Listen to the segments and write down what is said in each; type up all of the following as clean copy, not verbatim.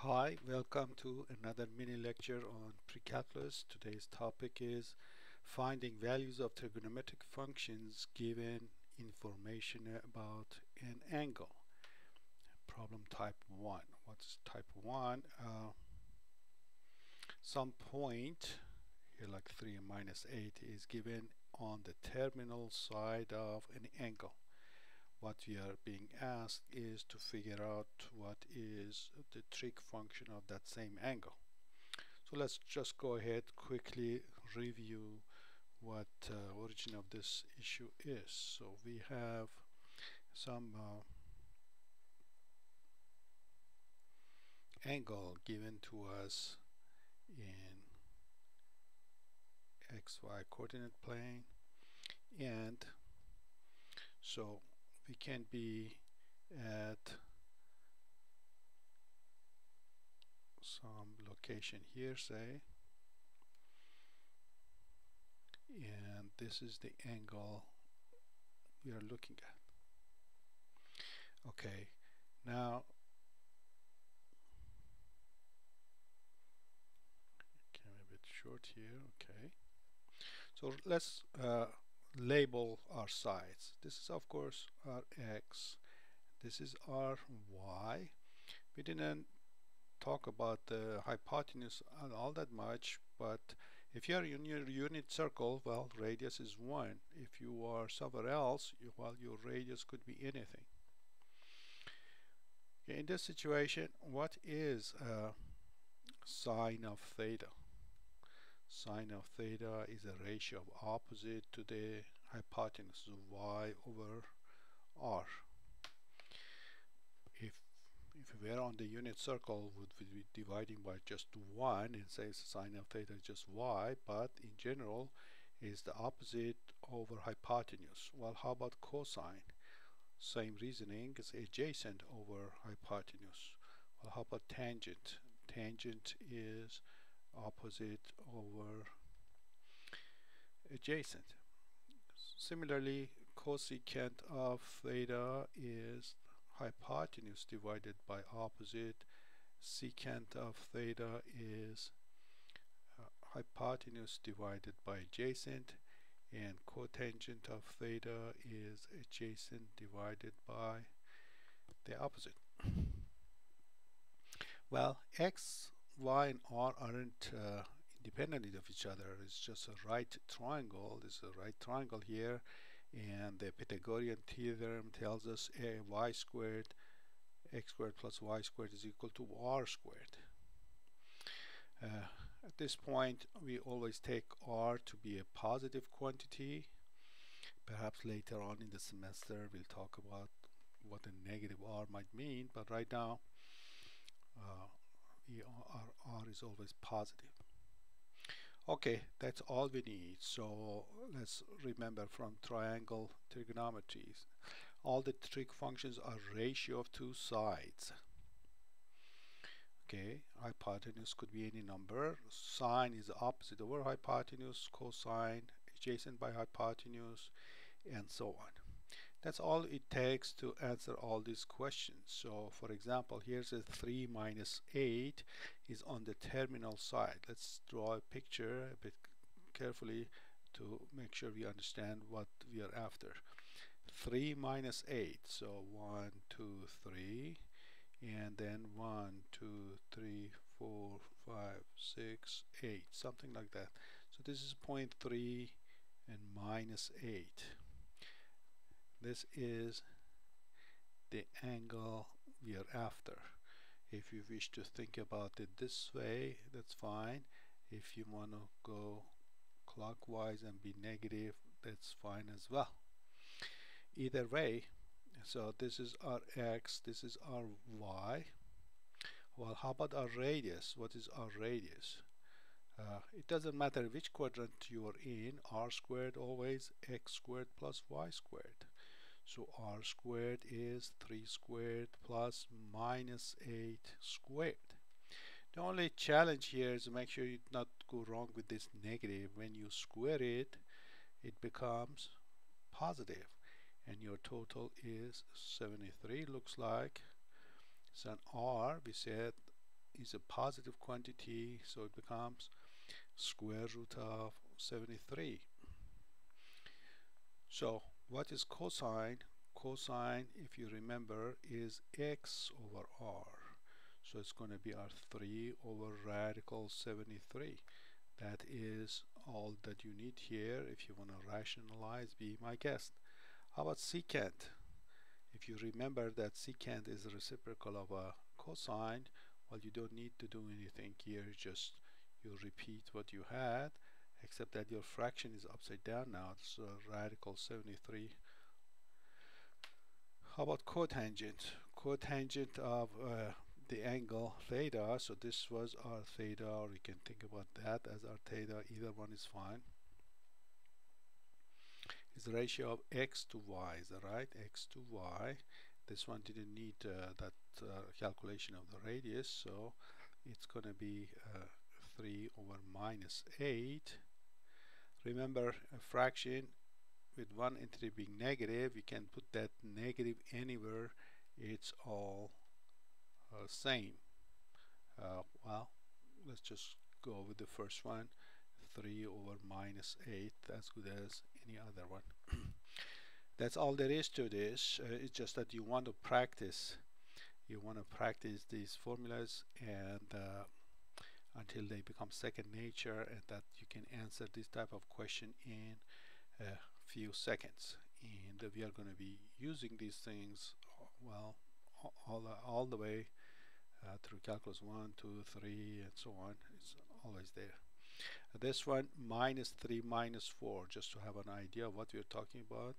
Hi, welcome to another mini lecture on pre-calculus. Today's topic is finding values of trigonometric functions given information about an angle. Problem type 1. What's type 1? Some point, here like 3 and minus 8, is given on the terminal side of an angle. What we are being asked is to figure out what is the trig function of that same angle. So let's just go ahead quickly review what origin of this issue is. So we have some angle given to us in xy coordinate plane, and so we can be at some location here, say, and this is the angle we are looking at. Okay, now came a bit short here. Okay, so let's label our sides. This is of course our x, this is our y. We didn't talk about the hypotenuse all that much, but if you are in your unit circle, well, radius is 1. If you are somewhere else, well, your radius could be anything. Okay, in this situation, what is sine of theta? Sine of theta is a ratio of opposite to the hypotenuse, y over r. If we were on the unit circle, would be dividing by just 1 and say sine of theta is just y, but in general is the opposite over hypotenuse. Well, how about cosine? Same reasoning, is adjacent over hypotenuse. Well, how about tangent? Tangent is opposite over adjacent. Similarly, cosecant of theta is hypotenuse divided by opposite. Secant of theta is hypotenuse divided by adjacent, and cotangent of theta is adjacent divided by the opposite. Well, x, y, and r aren't independent of each other. It's just a right triangle. There's a right triangle here, and the Pythagorean theorem tells us a y squared, x squared plus y squared is equal to r squared. At this point, we always take r to be a positive quantity. Perhaps later on in the semester we'll talk about what a negative r might mean, but right now r is always positive. Okay, that's all we need. So let's remember from triangle trigonometry, all the trig functions are ratio of two sides. Okay, hypotenuse could be any number. Sine is opposite over hypotenuse, cosine adjacent by hypotenuse, and so on. That's all it takes to answer all these questions. So for example, here's a 3 minus 8 is on the terminal side. Let's draw a picture a bit carefully to make sure we understand what we are after. 3 minus 8, so 1, 2, 3, and then 1, 2, 3, 4, 5, 6, 8, something like that. So this is 0.3 and minus 8. This is the angle we are after. If you wish to think about it this way, that's fine. If you want to go clockwise and be negative, that's fine as well. Either way, so this is our x, this is our y. Well, how about our radius? What is our radius? It doesn't matter which quadrant you are in, r squared always x squared plus y squared. So r squared is 3 squared plus minus 8 squared. The only challenge here is to make sure you not go wrong with this negative. When you square it, it becomes positive, and your total is 73, looks like. So on r, we said is a positive quantity, so it becomes square root of 73. So what is cosine? Cosine, if you remember, is x over r. So it's going to be our 3 over radical 73. That is all that you need here. If you want to rationalize, be my guest. How about secant? If you remember that secant is a reciprocal of a cosine, well, you don't need to do anything here. Just you repeat what you had, except that your fraction is upside down now. It's radical 73. How about cotangent? Cotangent of the angle theta. So this was our theta, or you can think about that as our theta. Either one is fine. Is the ratio of x to y, is that right? X to y. This one didn't need that calculation of the radius, so it's going to be 3 over minus 8. Remember, a fraction with one entity being negative, you can put that negative anywhere. It's all same. Well, let's just go with the first one. 3 over minus 8, as good as any other one. That's all there is to this. It's just that you want to practice. You want to practice these formulas and until they become second nature, and that you can answer this type of question in a few seconds. And we are going to be using these things, well, all the way through calculus 1, 2, 3, and so on. It's always there. This one, minus 3, minus 4, just to have an idea of what we're talking about.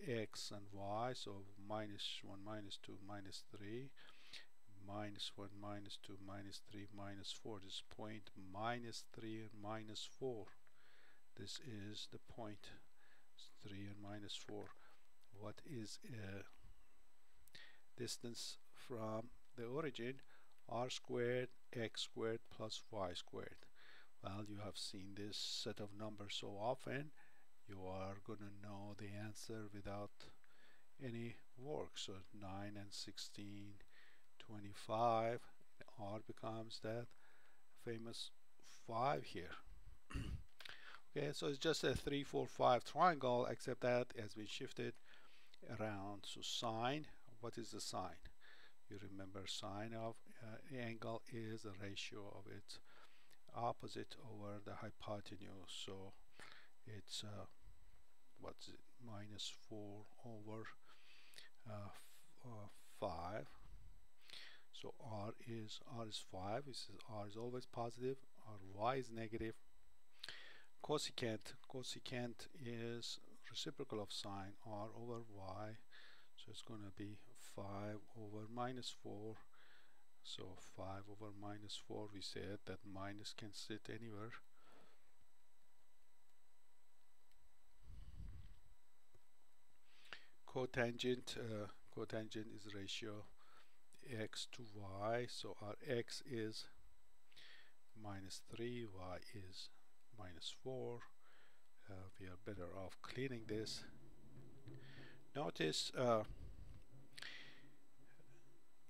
X and y, so minus 1, minus 2, minus 3, minus 1, minus 2, minus 3, minus 4. This point, minus 3 and minus 4. This is the point, 3 and minus 4. What is distance from the origin? R squared, x squared plus y squared. Well, you have seen this set of numbers so often, you are going to know the answer without any work. So 9 and 16, 25. R becomes that famous 5 here. Okay, so it's just a 3, 4, 5 triangle, except that as we shifted around. So sine, what is the sine? You remember sine of angle is the ratio of its opposite over the hypotenuse. So it's what's it, minus 4 over 5. So r is 5. This is r is always positive, or y is negative. Cosecant is reciprocal of sine, r over y. So it's going to be 5 over minus 4. So 5 over minus 4, we said that minus can sit anywhere. Cotangent is ratio x to y. So our x is minus 3, y is minus 4. We are better off cleaning this. Notice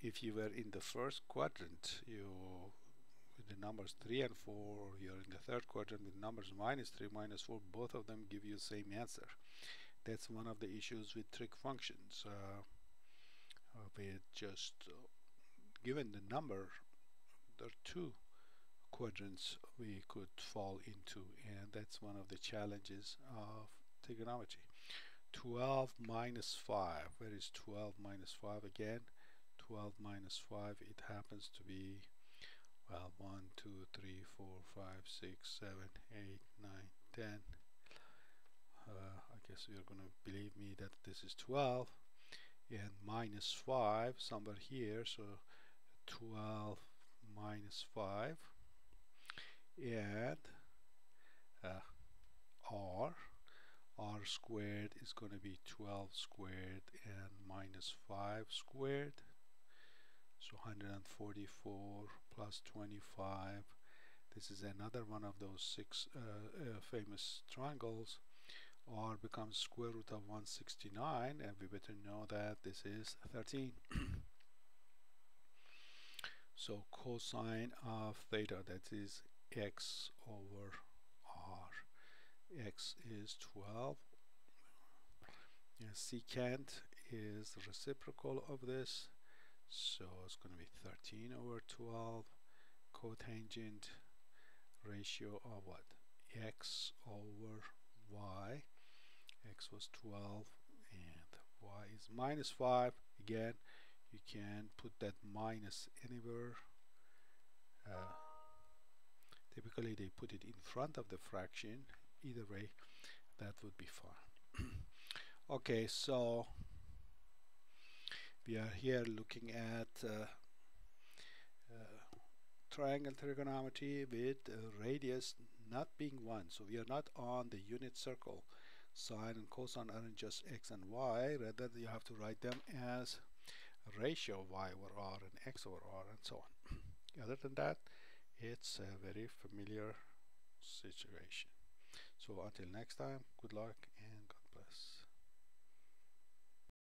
if you were in the first quadrant, with the numbers 3 and 4, or you're in the third quadrant with numbers minus 3, minus 4, both of them give you the same answer. That's one of the issues with trig functions. With just given the number, there are 2 quadrants we could fall into, and that's one of the challenges of trigonometry. 12 minus 5. Where is 12 minus 5 again? 12 minus 5, it happens to be, well, 1, 2, 3, 4, 5, 6, 7, 8, 9, 10. I guess you're going to believe me that this is 12, and minus 5 somewhere here, so 12 minus 5, and r squared is going to be 12 squared and minus 5 squared. So 144 plus 25. This is another one of those 6 famous triangles. R becomes square root of 169, and we better know that this is 13. So cosine of theta, that is x over r. X is 12. And secant is the reciprocal of this, so it's going to be 13 over 12. Cotangent ratio of what? X over y. X was 12 and y is minus 5. Again, you can put that minus anywhere. Typically they put it in front of the fraction. Either way, that would be fine. Okay, so we are here looking at triangle trigonometry with radius not being 1. So we are not on the unit circle. Sine and cosine aren't just x and y, rather you have to write them as a ratio of y over r and x over r and so on. Other than that, it's a very familiar situation. So until next time, good luck and God bless.